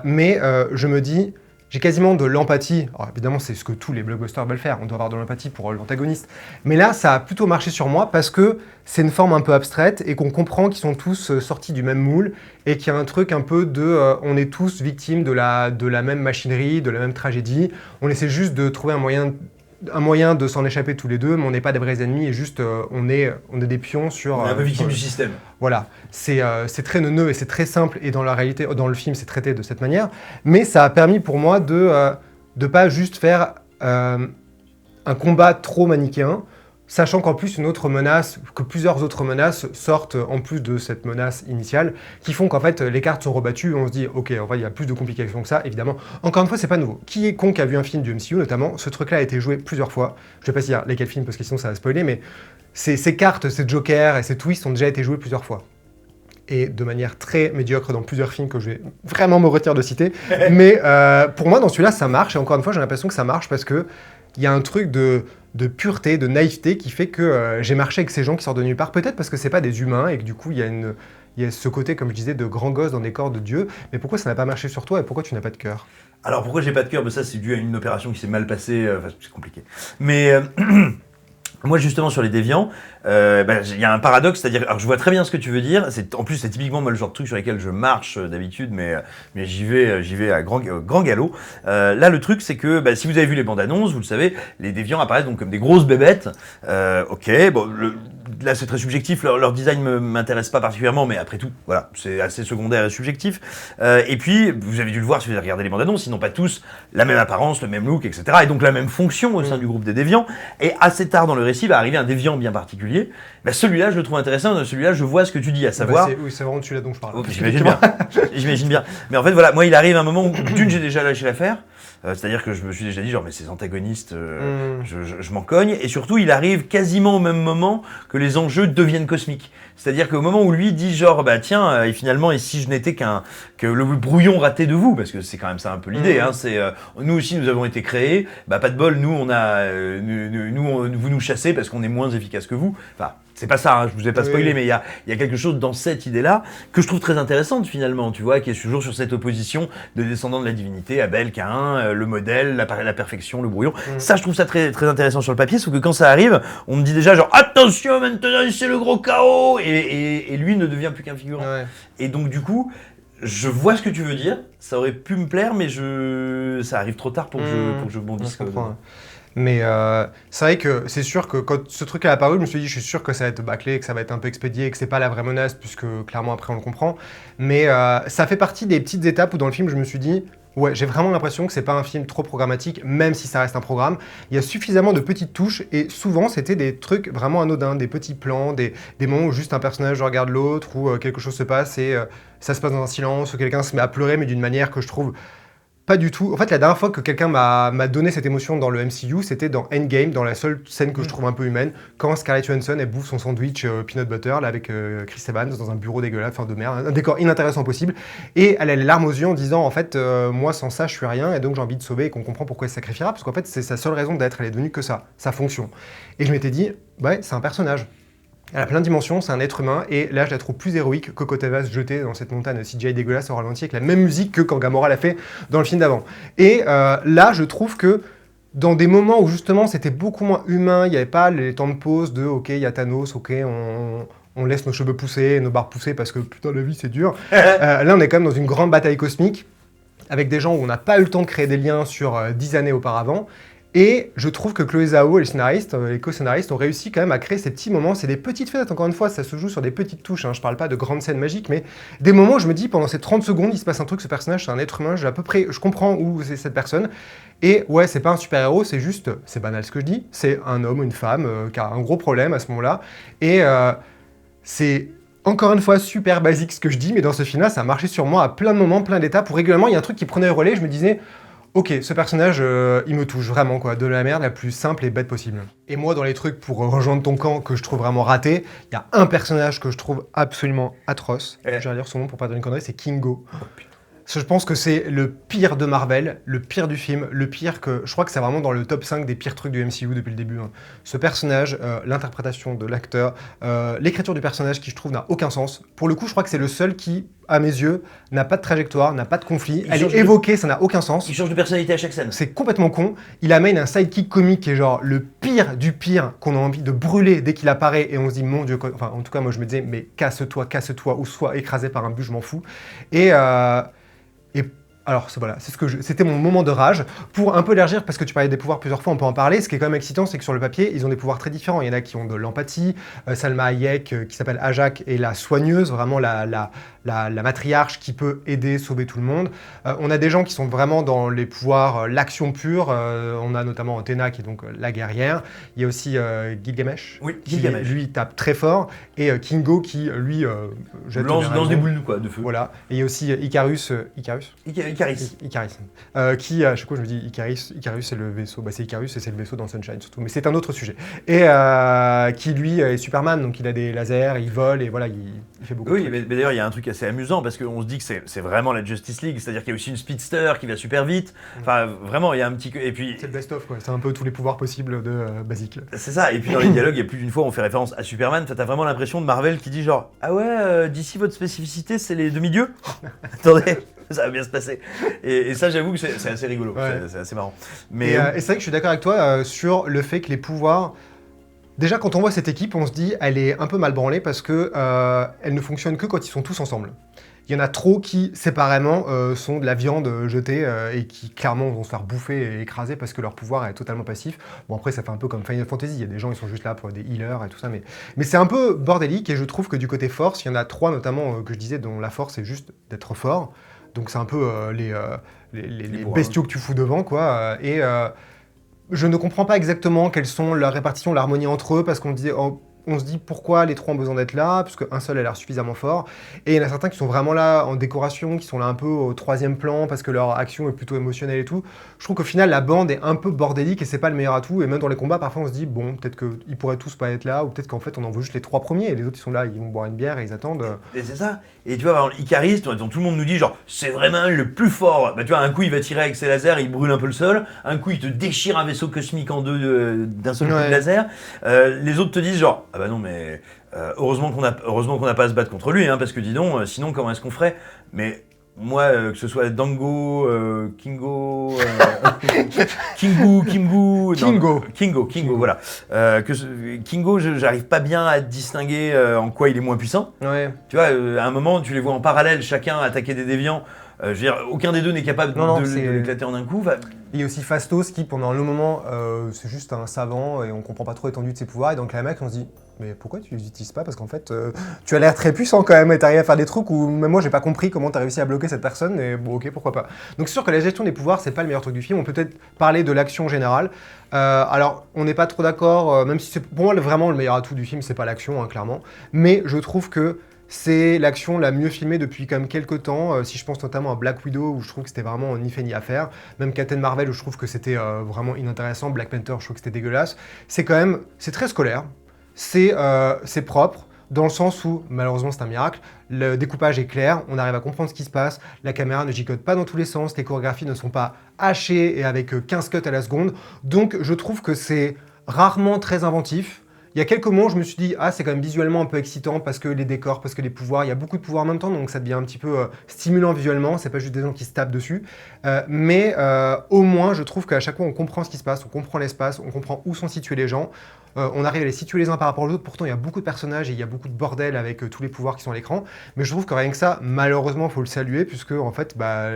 mais je me dis, j'ai quasiment de l'empathie. Alors évidemment, c'est ce que tous les blockbusters veulent faire, on doit avoir de l'empathie pour l'antagoniste. Mais là, ça a plutôt marché sur moi parce que c'est une forme un peu abstraite et qu'on comprend qu'ils sont tous sortis du même moule et qu'il y a un truc un peu de on est tous victimes de la même machinerie, de la même tragédie. On essaie juste de trouver un moyen de s'en échapper tous les deux, mais on n'est pas des vrais ennemis et juste on est des pions sur... On est un peu victime du système. Voilà, c'est très neuneux et c'est très simple, et dans la réalité, dans le film, c'est traité de cette manière, mais ça a permis pour moi de pas juste faire un combat trop manichéen, sachant qu'en plus que plusieurs autres menaces sortent en plus de cette menace initiale, qui font qu'en fait les cartes sont rebattues, et on se dit ok, en fait il y a plus de complications que ça, évidemment. Encore une fois, c'est pas nouveau. Quiconque a vu un film du MCU notamment, ce truc-là a été joué plusieurs fois. Je vais pas dire lesquels films parce que sinon ça va spoiler, mais ces cartes, ces jokers et ces twists ont déjà été joués plusieurs fois. Et de manière très médiocre dans plusieurs films que je vais vraiment me retirer de citer. Mais pour moi, dans celui-là, ça marche. Et encore une fois, j'ai l'impression que ça marche parce qu'il y a un truc de pureté, de naïveté qui fait que j'ai marché avec ces gens qui sortent de nulle part. Peut-être parce que c'est pas des humains et que du coup, il y a ce côté, comme je disais, de grands gosses dans des corps de Dieu. Mais pourquoi ça n'a pas marché sur toi et pourquoi tu n'as pas de cœur ? Alors pourquoi j'ai pas de cœur ? Ça, c'est dû à une opération qui s'est mal passée. C'est compliqué. Mais... Moi, justement, sur les déviants, y a un paradoxe, c'est-à-dire, alors je vois très bien ce que tu veux dire. En plus, c'est typiquement moi le genre de truc sur lesquels je marche d'habitude, mais j'y vais à grand galop. Là, le truc, c'est que si vous avez vu les bandes annonces, vous le savez, les déviants apparaissent donc comme des grosses bébêtes. Ok, bon, là c'est très subjectif, leur design m'intéresse pas particulièrement, mais après tout, voilà, c'est assez secondaire et subjectif. Et puis, vous avez dû le voir si vous avez regardé les bandes annonces, ils n'ont pas tous la même apparence, le même look, etc. Et donc la même fonction au sein du groupe des déviants. Et assez tard dans le récit va arriver un déviant bien particulier. Celui-là, je le trouve intéressant. Celui-là, je vois ce que tu dis, à savoir. Oui, c'est vraiment celui-là dont je parle. J'imagine bien. J'imagine bien. Mais en fait, voilà, moi, il arrive un moment où d'une, j'ai déjà lâché l'affaire. C'est-à-dire que je me suis déjà dit, genre, mais ces antagonistes, je m'en cogne. Et surtout, il arrive quasiment au même moment que les enjeux deviennent cosmiques. C'est-à-dire qu'au moment où lui dit, genre, tiens, et finalement, et si je n'étais que le brouillon raté de vous, parce que c'est quand même ça un peu l'idée, hein, c'est, nous aussi, nous avons été créés, pas de bol, nous, vous nous chassez parce qu'on est moins efficace que vous. Enfin, c'est pas ça, hein, je vous ai pas spoilé, mais il y a quelque chose dans cette idée-là que je trouve très intéressante finalement, tu vois, qui est toujours sur cette opposition de descendants de la divinité, Abel, Caïn, le modèle, la perfection, le brouillon. Ça, je trouve ça très, très intéressant sur le papier, sauf que quand ça arrive, on me dit déjà genre attention, maintenant c'est le gros chaos, et lui ne devient plus qu'un figurant. Ouais. Et donc du coup, je vois ce que tu veux dire, ça aurait pu me plaire, mais ça arrive trop tard pour que je bondisse. Je comprends. Mais c'est vrai que c'est sûr que quand ce truc est apparu, je me suis dit, je suis sûr que ça va être bâclé, que ça va être un peu expédié, que c'est pas la vraie menace, puisque clairement après on le comprend. Mais ça fait partie des petites étapes où dans le film, je me suis dit, Ouais, j'ai vraiment l'impression que c'est pas un film trop programmatique, même si ça reste un programme. Il y a suffisamment de petites touches et souvent c'était des trucs vraiment anodins, des petits plans, des moments où juste un personnage regarde l'autre, où quelque chose se passe et ça se passe dans un silence, où quelqu'un se met à pleurer, mais d'une manière que je trouve pas du tout. En fait, la dernière fois que quelqu'un m'a donné cette émotion dans le MCU, c'était dans Endgame, dans la seule scène que je trouve un peu humaine, quand Scarlett Johansson, elle bouffe son sandwich peanut butter là, avec Chris Evans dans un bureau dégueulasse, enfin de merde, un décor inintéressant possible. Et elle a les larmes aux yeux en disant, en fait, moi sans ça, je suis rien, et donc j'ai envie de sauver et qu'on comprend pourquoi elle se sacrifiera, parce qu'en fait, c'est sa seule raison d'être, elle est devenue que ça, sa fonction. Et je m'étais dit, ouais, c'est un personnage. Elle a plein de dimensions, c'est un être humain, et là je la trouve plus héroïque que quand elle va se jeter dans cette montagne CGI dégueulasse au ralenti avec la même musique que quand Gamora l'a fait dans le film d'avant. Et là je trouve que dans des moments où justement c'était beaucoup moins humain, il n'y avait pas les temps de pause de ok, il y a Thanos, ok, on laisse nos cheveux pousser, nos barbes pousser parce que putain la vie c'est dur. Là on est quand même dans une grande bataille cosmique avec des gens où on n'a pas eu le temps de créer des liens sur 10 années auparavant. Et je trouve que Chloé Zhao et les co-scénaristes ont réussi quand même à créer ces petits moments. C'est des petites fenêtres, encore une fois, ça se joue sur des petites touches. Hein. Je parle pas de grandes scènes magiques, mais des moments où je me dis, pendant ces 30 secondes, il se passe un truc, ce personnage, c'est un être humain, je comprends où c'est cette personne. Et ouais, c'est pas un super-héros, c'est juste, c'est banal ce que je dis, c'est un homme ou une femme qui a un gros problème à ce moment-là. Et c'est encore une fois super basique ce que je dis, mais dans ce film-là, ça a marché sur moi à plein de moments, plein d'étapes, où régulièrement, il y a un truc qui prenait le relais, je me disais... Ok, ce personnage, il me touche vraiment, quoi, de la merde la plus simple et bête possible. Et moi, dans les trucs pour rejoindre ton camp que je trouve vraiment raté, il y a un personnage que je trouve absolument atroce. Je vais dire son nom pour pas donner une connerie, c'est Kingo. Je pense que c'est le pire de Marvel, le pire du film, le pire que... Je crois que c'est vraiment dans le top 5 des pires trucs du MCU depuis le début. Hein. Ce personnage, l'interprétation de l'acteur, l'écriture du personnage qui, je trouve, n'a aucun sens. Pour le coup, je crois que c'est le seul qui, à mes yeux, n'a pas de trajectoire, n'a pas de conflit. Elle est évoquée, ça n'a aucun sens. Il change de personnalité à chaque scène. C'est complètement con. Il amène un sidekick comique qui est genre le pire du pire qu'on a envie de brûler dès qu'il apparaît et on se dit, mon Dieu, enfin, en tout cas, moi, je me disais, mais casse-toi, ou sois écrasé par un bus, je m'en fous. Et alors voilà, c'était mon moment de rage. Pour un peu élargir, parce que tu parlais des pouvoirs plusieurs fois, on peut en parler. Ce qui est quand même excitant, c'est que sur le papier, ils ont des pouvoirs très différents. Il y en a qui ont de l'empathie. Salma Hayek, qui s'appelle Ajak, est la soigneuse, vraiment la matriarche qui peut aider, sauver tout le monde. On a des gens qui sont vraiment dans les pouvoirs, l'action pure. On a notamment Athena, qui est donc la guerrière. Il y a aussi Gilgamesh, qui lui tape très fort. Et Kingo, qui lui lance des boules de feu. Voilà. Et il y a aussi Icarus. Icaris. Qui, je sais quoi, je me dis Icarus c'est le vaisseau. Bah, c'est Icarus et c'est le vaisseau dans Sunshine surtout. Mais c'est un autre sujet. Et qui, lui, est Superman. Donc il a des lasers, il vole et voilà, il fait beaucoup de trucs. Mais d'ailleurs, il y a un truc assez amusant parce qu'on se dit que c'est vraiment la Justice League. C'est-à-dire qu'il y a aussi une speedster qui va super vite. Enfin, vraiment, il y a un petit... Et puis... C'est le best-of, quoi. C'est un peu tous les pouvoirs possibles de basique. C'est ça. Et puis dans les dialogues, il y a plus d'une fois, on fait référence à Superman. T'as vraiment l'impression de Marvel qui dit genre « Ah ouais, d'ici votre spécificité, c'est les demi-dieux ?» Attendez, ça va bien se passer. Et ça, j'avoue que c'est assez rigolo. Ouais. C'est assez marrant. Mais et c'est vrai que je suis d'accord avec toi sur le fait que les pouvoirs... Déjà, quand on voit cette équipe, on se dit elle est un peu mal branlée parce que elle ne fonctionne que quand ils sont tous ensemble. Il y en a trop qui, séparément, sont de la viande jetée et qui, clairement, vont se faire bouffer et écraser parce que leur pouvoir est totalement passif. Bon, après, ça fait un peu comme Final Fantasy. Il y a des gens qui sont juste là pour des healers et tout ça. Mais c'est un peu bordélique et je trouve que du côté force, il y en a trois notamment que je disais dont la force est juste d'être fort. Donc c'est un peu les bestiaux que tu fous devant, quoi. Je ne comprends pas exactement quelles sont la répartition, l'harmonie entre eux, parce qu'on se dit pourquoi les trois ont besoin d'être là, parce qu'un seul a l'air suffisamment fort. Et il y en a certains qui sont vraiment là en décoration, qui sont là un peu au troisième plan, parce que leur action est plutôt émotionnelle et tout. Je trouve qu'au final, la bande est un peu bordélique et c'est pas le meilleur atout. Et même dans les combats, parfois on se dit, bon, peut-être qu'ils pourraient tous pas être là, ou peut-être qu'en fait on en veut juste les trois premiers, et les autres ils sont là, ils vont boire une bière et ils attendent. Et c'est ça. Et tu vois, par exemple, Icaris, tout le monde nous dit genre, c'est vraiment le plus fort. Bah tu vois, un coup il va tirer avec ses lasers, il brûle un peu le sol. Un coup il te déchire un vaisseau cosmique en deux d'un seul coup de laser. Les autres te disent genre, ah bah non mais... heureusement qu'on n'a pas à se battre contre lui, hein, parce que dis donc, sinon comment est-ce qu'on ferait? Mais moi, que ce soit Dango, Kingo, Kingo, voilà. Kingo, j'arrive pas bien à distinguer en quoi il est moins puissant. Ouais. Tu vois, à un moment, tu les vois en parallèle, chacun attaquer des déviants. Je veux dire, aucun des deux n'est capable de l'éclater en un coup. Il y a aussi Phastos qui, pendant un long moment, c'est juste un savant et on comprend pas trop l'étendue de ses pouvoirs. Et dans Climax, on se dit, mais pourquoi tu les utilises pas? Parce qu'en fait, tu as l'air très puissant quand même et t'arrives à faire des trucs où même moi j'ai pas compris comment t'as réussi à bloquer cette personne. Et bon, ok, pourquoi pas. Donc c'est sûr que la gestion des pouvoirs, c'est pas le meilleur truc du film. On peut peut-être parler de l'action générale. Alors, on n'est pas trop d'accord, même si c'est pour moi vraiment le meilleur atout du film, c'est pas l'action, hein, clairement. Mais je trouve que c'est l'action la mieux filmée depuis quand même quelques temps. Si je pense notamment à Black Widow, où je trouve que c'était vraiment ni fait ni à faire. Même Captain Marvel, où je trouve que c'était vraiment inintéressant. Black Panther, je trouve que c'était dégueulasse. C'est quand même, c'est très scolaire. C'est propre. Dans le sens où, malheureusement c'est un miracle, le découpage est clair, on arrive à comprendre ce qui se passe, la caméra ne gigote pas dans tous les sens, les chorégraphies ne sont pas hachées et avec 15 cuts à la seconde. Donc je trouve que c'est rarement très inventif. Il y a quelques moments, je me suis dit, ah, c'est quand même visuellement un peu excitant parce que les décors, parce que les pouvoirs, il y a beaucoup de pouvoirs en même temps, donc ça devient un petit peu stimulant visuellement, c'est pas juste des gens qui se tapent dessus. Mais au moins, je trouve qu'à chaque fois, on comprend ce qui se passe, on comprend l'espace, on comprend où sont situés les gens. On arrive à les situer les uns par rapport aux autres, pourtant il y a beaucoup de personnages et il y a beaucoup de bordel avec tous les pouvoirs qui sont à l'écran, mais je trouve que rien que ça, malheureusement, il faut le saluer, puisque en fait, c'est pas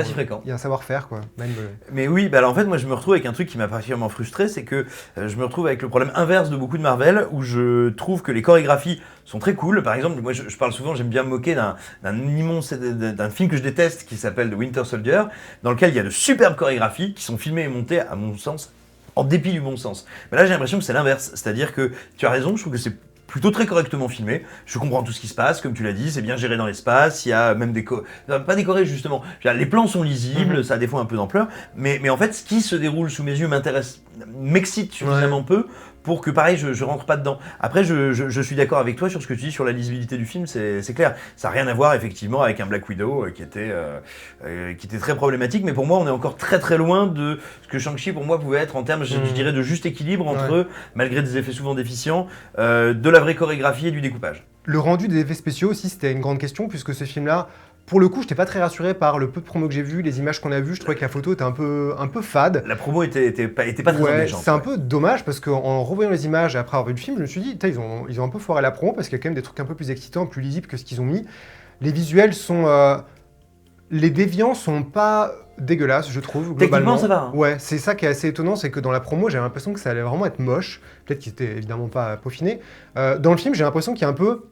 si fréquent. Il y a un savoir-faire, quoi. Même, Mais oui, bah alors en fait, moi je me retrouve avec un truc qui m'a particulièrement frustré, c'est que je me retrouve avec le problème inverse de beaucoup de Marvel, où je trouve que les chorégraphies sont très cool. Par exemple, moi je parle souvent, j'aime bien me moquer d'un film que je déteste, qui s'appelle The Winter Soldier, dans lequel il y a de superbes chorégraphies qui sont filmées et montées, à mon sens, en dépit du bon sens. Mais là, j'ai l'impression que c'est l'inverse. C'est-à-dire que tu as raison, je trouve que c'est plutôt très correctement filmé. Je comprends tout ce qui se passe, comme tu l'as dit, c'est bien géré dans l'espace. Il y a même pas décoré justement. Les plans sont lisibles, ça a des fois un peu d'ampleur. Mais en fait, ce qui se déroule sous mes yeux m'excite suffisamment peu pour que, pareil, je rentre pas dedans. Après, je suis d'accord avec toi sur ce que tu dis sur la lisibilité du film, c'est clair. Ça n'a rien à voir, effectivement, avec un Black Widow qui était très problématique, mais pour moi, on est encore très très loin de ce que Shang-Chi, pour moi, pouvait être en termes, je dirais, de juste équilibre entre, malgré des effets souvent déficients, de la vraie chorégraphie et du découpage. Le rendu des effets spéciaux aussi, c'était une grande question, puisque ce film-là, pour le coup, je n'étais pas très rassuré par le peu de promos que j'ai vu, les images qu'on a vues. Je trouvais que la photo était un peu fade. La promo était pas très engageante. C'est un peu dommage parce qu'en revoyant les images et après avoir vu le film, je me suis dit, ils ont un peu foiré la promo parce qu'il y a quand même des trucs un peu plus excitants, plus lisibles que ce qu'ils ont mis. Les visuels sont... les déviants sont pas dégueulasses, je trouve, globalement. Techniquement, ça va. Hein. Ouais, c'est ça qui est assez étonnant, c'est que dans la promo, j'ai l'impression que ça allait vraiment être moche. Peut-être qu'ils étaient évidemment pas peaufinés. Dans le film, j'ai l'impression qu'il y a un peu...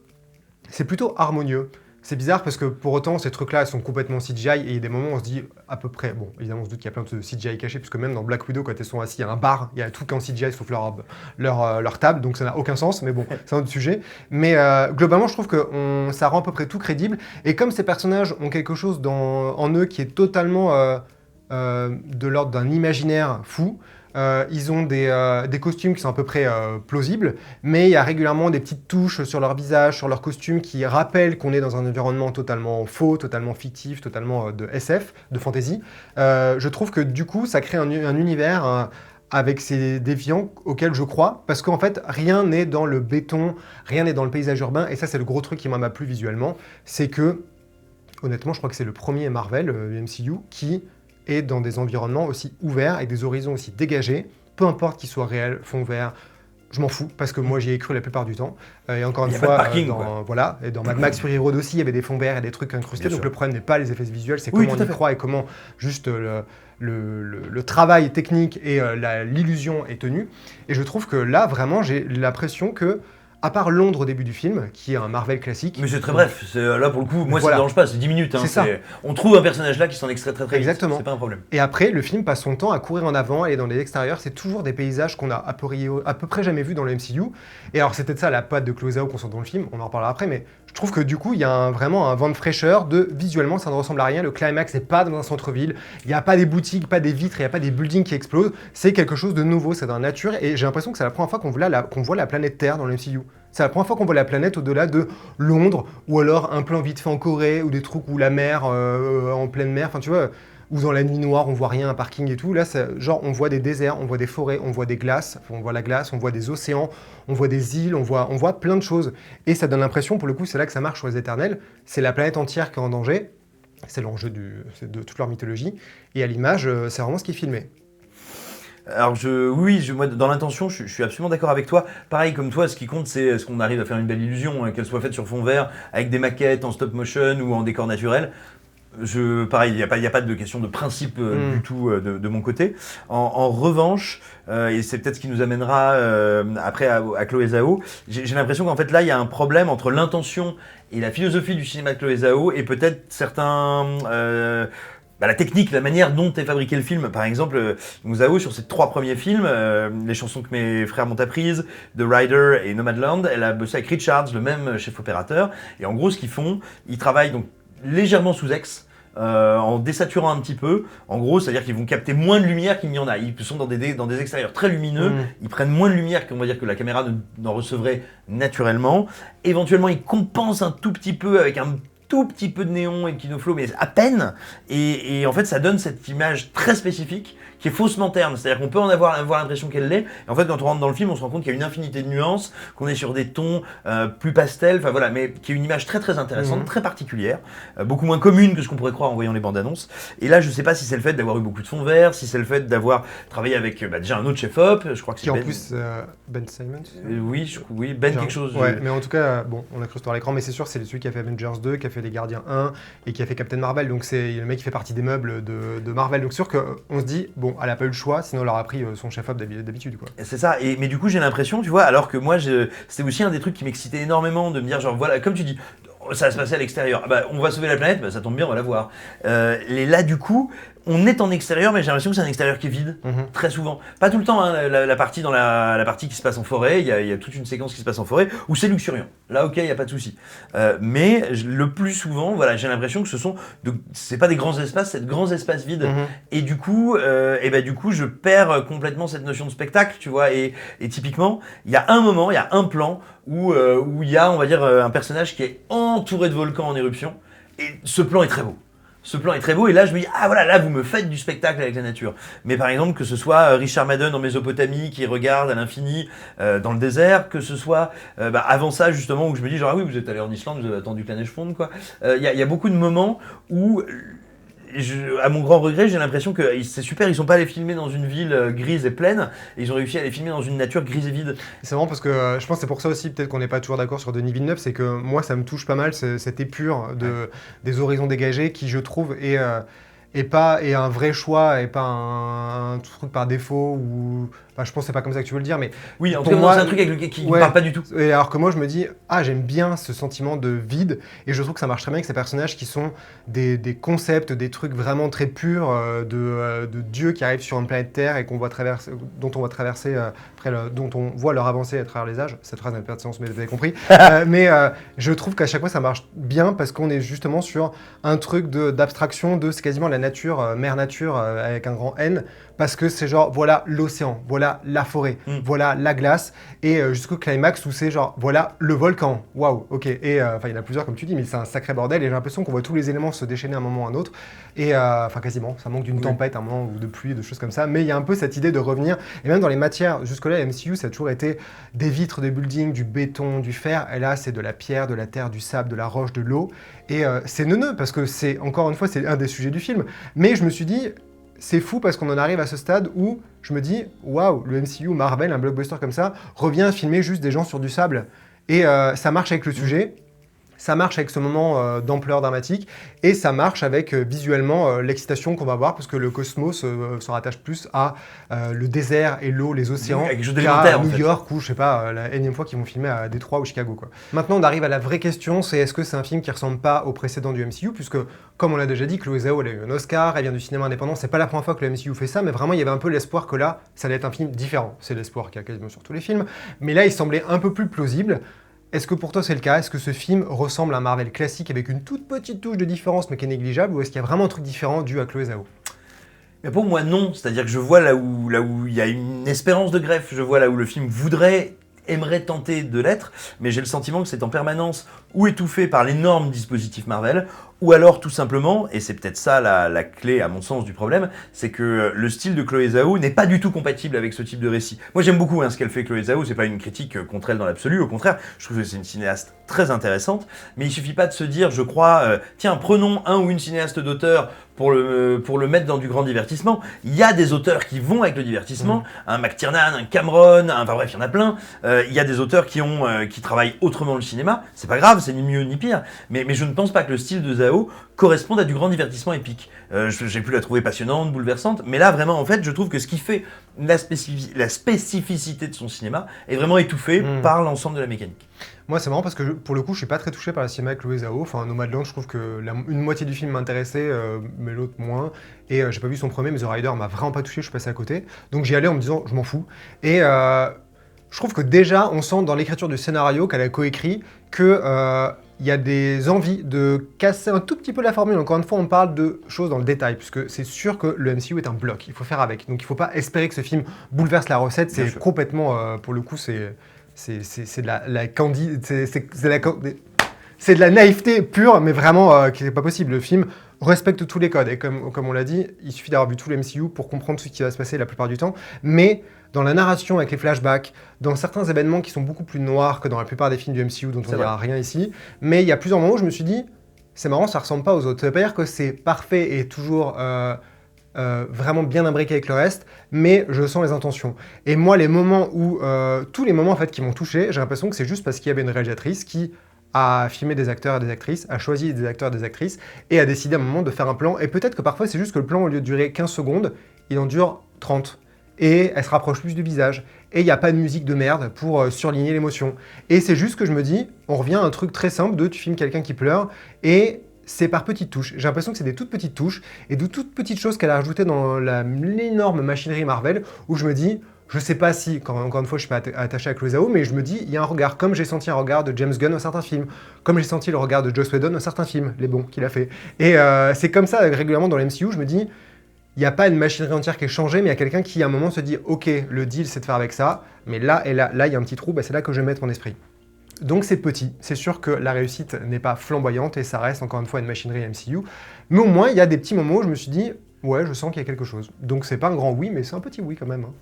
C'est plutôt harmonieux. C'est bizarre parce que pour autant, ces trucs-là sont complètement CGI et il y a des moments où on se dit à peu près, bon, évidemment, on se doute qu'il y a plein de CGI cachés, puisque même dans Black Widow, quand ils sont assis, il y a un bar, il y a tout en CGI sauf leur table, donc ça n'a aucun sens, mais bon, c'est un autre sujet. Mais globalement, je trouve que ça rend à peu près tout crédible. Et comme ces personnages ont quelque chose en eux qui est totalement de l'ordre d'un imaginaire fou, ils ont des costumes qui sont à peu près plausibles, mais il y a régulièrement des petites touches sur leur visage, sur leurs costumes qui rappellent qu'on est dans un environnement totalement faux, totalement fictif, totalement de SF, de fantasy. Je trouve que du coup, ça crée un univers avec ces déviants auxquels je crois, parce qu'en fait, rien n'est dans le béton, rien n'est dans le paysage urbain, et ça, c'est le gros truc qui m'a plu visuellement, c'est que, honnêtement, je crois que c'est le premier Marvel, le MCU, qui et dans des environnements aussi ouverts, avec des horizons aussi dégagés, peu importe qu'ils soient réels, fond vert, je m'en fous, parce que moi j'y ai cru la plupart du temps. Et encore une fois, et dans Mad Max Fury Road aussi, il y avait des fonds verts et des trucs incrustés, donc le problème n'est pas les effets visuels, c'est comment on y croit et comment juste le travail technique et l'illusion est tenu. Et je trouve que là, vraiment, j'ai l'impression que à part Londres au début du film, qui est un Marvel classique. Mais c'est très bref, là pour le coup, moi ça ne dérange pas, c'est 10 minutes. Hein, on trouve un personnage là qui s'en extrait très vite, c'est pas un problème. Et après, le film passe son temps à courir en avant, aller dans les extérieurs, c'est toujours des paysages qu'on a à peu près jamais vus dans le MCU. Et alors c'est peut-être ça la patte de Close Out qu'on sent dans le film, on en reparlera après, mais je trouve que du coup il y a vraiment un vent de fraîcheur, visuellement ça ne ressemble à rien, le climax n'est pas dans un centre-ville, il n'y a pas des boutiques, pas des vitres, il n'y a pas des buildings qui explosent, c'est quelque chose de nouveau, c'est dans la nature, et j'ai l'impression que c'est la première fois qu'on voit la planète Terre dans le MCU. C'est la première fois qu'on voit la planète au-delà de Londres, ou alors un plan vite fait en Corée, ou des trucs où la mer, en pleine mer, enfin tu vois, ou dans la nuit noire, on voit rien, un parking et tout. Là, genre, on voit des déserts, on voit des forêts, on voit des glaces, on voit la glace, on voit des océans, on voit des îles, on voit plein de choses. Et ça donne l'impression, pour le coup, c'est là que ça marche sur les Éternels, c'est la planète entière qui est en danger, c'est l'enjeu de toute leur mythologie, et à l'image, c'est vraiment ce qui est filmé. Alors moi, dans l'intention, je suis absolument d'accord avec toi. Pareil comme toi, ce qui compte, c'est est-ce qu'on arrive à faire une belle illusion, qu'elle soit faite sur fond vert, avec des maquettes en stop motion ou en décor naturel. Pareil, il n'y a pas de question de principe du tout de mon côté. En revanche, et c'est peut-être ce qui nous amènera après à Chloé Zhao, j'ai l'impression qu'en fait là, il y a un problème entre l'intention et la philosophie du cinéma de Chloé Zhao et peut-être la technique, la manière dont est fabriqué le film. Par exemple, Zhao, sur ses 3 premiers films, Les chansons que mes frères m'ont apprises, The Rider et Nomadland, elle a bossé avec Richards, le même chef opérateur. Et en gros, ce qu'ils font, ils travaillent donc légèrement sous ex, en désaturant un petit peu. En gros, c'est-à-dire qu'ils vont capter moins de lumière qu'il n'y en a. Ils sont dans des extérieurs très lumineux, ils prennent moins de lumière qu'on va dire que la caméra n'en recevrait naturellement. Éventuellement, ils compensent un tout petit peu avec un tout petit peu de néon et de kinoflow, mais à peine. Et en fait, ça donne cette image très spécifique qui est faussement terne. C'est-à-dire qu'on peut en avoir l'impression qu'elle l'est. Et en fait, quand on rentre dans le film, on se rend compte qu'il y a une infinité de nuances, qu'on est sur des tons plus pastels, enfin voilà, mais qui est une image très très intéressante, très particulière, beaucoup moins commune que ce qu'on pourrait croire en voyant les bandes annonces. Et là, je sais pas si c'est le fait d'avoir eu beaucoup de fonds verts, si c'est le fait d'avoir travaillé avec déjà un autre chef-op, je crois que c'est qui Ben. En plus, Ben Simon. Oui, Ben quelque chose. Ouais, mais en tout cas, bon, on a cru sur l'écran, mais c'est sûr, c'est celui qui a fait Avengers 2, qui a fait Les Gardiens 1 et qui a fait Captain Marvel. Donc c'est le mec qui fait partie des meubles de Marvel. Donc c'est sûr qu'on se dit, bon, elle a pas eu le choix, sinon elle aurait pris son chef-op d'habitude, quoi. C'est ça, mais du coup j'ai l'impression, tu vois, alors que moi c'était aussi un des trucs qui m'excitait énormément de me dire, genre voilà, comme tu dis, ça va se passer à l'extérieur, on va sauver la planète, ça tombe bien, on va la voir. Et là du coup, on est en extérieur, mais j'ai l'impression que c'est un extérieur qui est vide, très souvent. Pas tout le temps, hein, la partie la partie qui se passe en forêt, il y a toute une séquence qui se passe en forêt, où c'est luxuriant. Là, ok, il n'y a pas de souci. Mais le plus souvent, voilà, j'ai l'impression que c'est pas des grands espaces, c'est de grands espaces vides. Et du coup, je perds complètement cette notion de spectacle, tu vois. Et typiquement, il y a un moment, il y a un plan où il y a, on va dire, un personnage qui est entouré de volcans en éruption. Et ce plan est très beau. Ce plan est très beau et là je me dis ah voilà, là vous me faites du spectacle avec la nature. Mais par exemple que ce soit Richard Madden en Mésopotamie qui regarde à l'infini dans le désert, que ce soit avant ça justement où je me dis genre ah oui, vous êtes allé en Islande, vous avez attendu que la neige fonde quoi. Il y a beaucoup de moments où à mon grand regret, j'ai l'impression que c'est super, ils sont pas allés filmer dans une ville grise et pleine, et ils ont réussi à aller filmer dans une nature grise et vide. C'est marrant parce que je pense que c'est pour ça aussi, peut-être qu'on n'est pas toujours d'accord sur Denis Villeneuve, c'est que moi ça me touche pas mal cette épure des horizons dégagés qui je trouve est un vrai choix et pas un truc par défaut ou... Enfin, je pense que c'est pas comme ça que tu veux le dire, mais... Oui, en tout cas, c'est un truc avec lequel qui ne parle pas du tout. Et alors que moi, je me dis, j'aime bien ce sentiment de vide, et je trouve que ça marche très bien avec ces personnages qui sont des concepts, des trucs vraiment très purs de dieux qui arrivent sur une planète Terre et dont on voit leur avancée à travers les âges. Cette phrase n'a pas de sens, mais vous avez compris. Mais je trouve qu'à chaque fois, ça marche bien parce qu'on est justement sur un truc d'abstraction c'est quasiment la nature, mère nature avec un grand N, parce que c'est genre, voilà l'océan, voilà la forêt, voilà la glace, et jusqu'au climax où c'est genre, voilà le volcan, waouh, ok. Et il y en a plusieurs comme tu dis, mais c'est un sacré bordel, et j'ai l'impression qu'on voit tous les éléments se déchaîner à un moment ou à un autre, et quasiment, ça manque d'une tempête à un moment, ou de pluie, de choses comme ça, mais il y a un peu cette idée de revenir, et même dans les matières, jusque-là, MCU, ça a toujours été des vitres, des buildings, du béton, du fer, et là, c'est de la pierre, de la terre, du sable, de la roche, de l'eau, et c'est neuneux, parce que c'est, encore une fois, c'est un des sujets du film, mais je me suis dit, c'est fou parce qu'on en arrive à ce stade où je me dis waouh, le MCU, Marvel, un blockbuster comme ça, revient à filmer juste des gens sur du sable. Et ça marche avec le sujet, ça marche avec ce moment d'ampleur dramatique, et ça marche avec visuellement l'excitation qu'on va avoir, parce que le cosmos se rattache plus à le désert et l'eau, les océans, qu'à New York, ou je sais pas, la énième fois qu'ils vont filmer à Détroit ou Chicago, quoi. Maintenant, on arrive à la vraie question, c'est est-ce que c'est un film qui ressemble pas au précédent du MCU, puisque, comme on l'a déjà dit, Chloé Zhao, elle a eu un Oscar, elle vient du cinéma indépendant, c'est pas la première fois que le MCU fait ça, mais vraiment, il y avait un peu l'espoir que là, ça allait être un film différent. C'est l'espoir qu'il y a quasiment sur tous les films, mais là, il semblait un peu plus plausible. Est-ce que pour toi c'est le cas? Est-ce que ce film ressemble à un Marvel classique avec une toute petite touche de différence mais qui est négligeable, ou est-ce qu'il y a vraiment un truc différent dû à Chloé Zhao? Mais pour moi non, c'est-à-dire que je vois là où il y a une espérance de greffe, je vois là où le film aimerait tenter de l'être, mais j'ai le sentiment que c'est en permanence ou étouffé par l'énorme dispositif Marvel, ou alors tout simplement, et c'est peut-être ça la clé à mon sens du problème, c'est que le style de Chloé Zhao n'est pas du tout compatible avec ce type de récit. Moi j'aime beaucoup ce qu'elle fait Chloé Zhao, c'est pas une critique contre elle dans l'absolu, au contraire, je trouve que c'est une cinéaste très intéressante, mais il suffit pas de se dire, je crois, tiens, prenons un ou une cinéaste d'auteur pour le mettre dans du grand divertissement. Il y a des auteurs qui vont avec le divertissement, un McTiernan, un Cameron, enfin bref, il y en a plein. Il y a des auteurs qui travaillent autrement le cinéma, c'est pas grave, c'est ni mieux ni pire, mais je ne pense pas que le style de Zhao correspondent à du grand divertissement épique. J'ai pu la trouver passionnante, bouleversante, mais là vraiment en fait je trouve que ce qui fait la spécificité de son cinéma est vraiment étouffé par l'ensemble de la mécanique. Moi, c'est marrant parce que pour le coup, je suis pas très touché par le cinéma avec Chloé Zhao. Enfin, Nomadland, je trouve que une moitié du film m'intéressait, mais l'autre moins. Et j'ai pas vu son premier, mais The Rider m'a vraiment pas touché, je suis passé à côté. Donc j'y allais en me disant, je m'en fous. Et je trouve que déjà, on sent dans l'écriture du scénario qu'elle a coécrit que il y a des envies de casser un tout petit peu la formule. Encore une fois, on parle de choses dans le détail, puisque c'est sûr que le MCU est un bloc, il faut faire avec. Donc il ne faut pas espérer que ce film bouleverse la recette, c'est complètement, pour le coup, c'est de la naïveté pure, mais vraiment qui n'est pas possible. Le film respecte tous les codes, et comme on l'a dit, il suffit d'avoir vu tout le MCU pour comprendre ce qui va se passer la plupart du temps, mais dans la narration avec les flashbacks, dans certains événements qui sont beaucoup plus noirs que dans la plupart des films du MCU dont on ne dira rien ici, mais il y a plusieurs moments où je me suis dit, c'est marrant, ça ressemble pas aux autres. Ça veut pas dire que c'est parfait et toujours vraiment bien imbriqué avec le reste, mais je sens les intentions. Et moi, les moments où, tous les moments en fait qui m'ont touché, j'ai l'impression que c'est juste parce qu'il y avait une réalisatrice qui a filmé des acteurs et des actrices, a choisi des acteurs et des actrices, et a décidé à un moment de faire un plan. Et peut-être que parfois c'est juste que le plan, au lieu de durer 15 secondes, il en dure 30. Et elle se rapproche plus du visage. Et il n'y a pas de musique de merde pour surligner l'émotion. Et c'est juste que je me dis, on revient à un truc très simple de tu filmes quelqu'un qui pleure, et c'est par petites touches. J'ai l'impression que c'est des toutes petites touches, et de toutes petites choses qu'elle a rajoutées dans l'énorme machinerie Marvel, où je me dis, je sais pas si, encore une fois, je suis pas attaché à Chloé Zhao, mais je me dis, il y a un regard, comme j'ai senti un regard de James Gunn dans certains films, comme j'ai senti le regard de Joss Whedon dans certains films, les bons qu'il a fait. Et c'est comme ça régulièrement dans l'MCU, je me dis, il n'y a pas une machinerie entière qui est changée, mais il y a quelqu'un qui à un moment se dit, ok, le deal c'est de faire avec ça, mais là et là, il y a un petit trou, bah, c'est là que je vais mettre mon esprit. Donc c'est petit, c'est sûr que la réussite n'est pas flamboyante et ça reste encore une fois une machinerie MCU, mais au moins il y a des petits moments où je me suis dit, ouais, je sens qu'il y a quelque chose. Donc c'est pas un grand oui, mais c'est un petit oui quand même. Hein.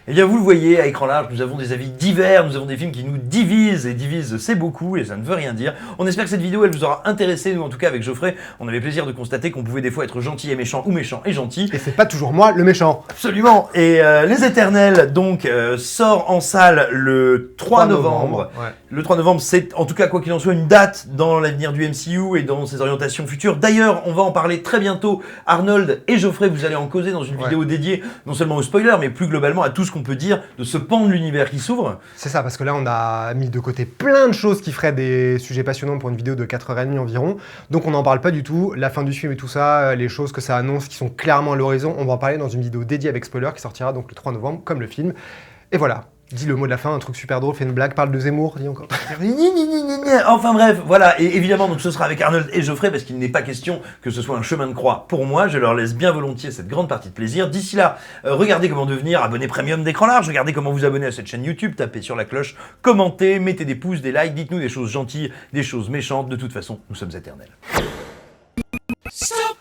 Eh bien, vous le voyez, à écran large, nous avons des avis divers, nous avons des films qui nous divisent, et divisent, c'est beaucoup, et ça ne veut rien dire. On espère que cette vidéo, elle vous aura intéressé. Nous, en tout cas, avec Geoffrey, on avait plaisir de constater qu'on pouvait des fois être gentil et méchant, ou méchant et gentil. Et c'est pas toujours moi, le méchant. Absolument. Et Les Éternels, donc, sort en salle le 3 novembre. Ouais. Le 3 novembre, c'est, en tout cas, quoi qu'il en soit, une date dans l'avenir du MCU et dans ses orientations futures. D'ailleurs, on va en parler très bientôt. Arnold et Geoffrey, vous allez en causer dans une vidéo dédiée, non seulement aux spoilers, mais plus globalement à tout ce qu'on peut dire de ce pan de l'univers qui s'ouvre. C'est ça, parce que là, on a mis de côté plein de choses qui feraient des sujets passionnants pour une vidéo de 4h30 environ. Donc, on n'en parle pas du tout. La fin du film et tout ça, les choses que ça annonce qui sont clairement à l'horizon, on va en parler dans une vidéo dédiée avec spoiler qui sortira donc le 3 novembre, comme le film. Et voilà. Dis le mot de la fin, un truc super drôle, fais une blague, parle de Zemmour, dis encore. Enfin bref, voilà, et évidemment donc ce sera avec Arnold et Geoffrey parce qu'il n'est pas question que ce soit un chemin de croix pour moi, je leur laisse bien volontiers cette grande partie de plaisir. D'ici là, regardez comment devenir abonné premium d'Écran Large, regardez comment vous abonner à cette chaîne YouTube, tapez sur la cloche, commentez, mettez des pouces, des likes, dites-nous des choses gentilles, des choses méchantes, de toute façon, nous sommes éternels. Stop.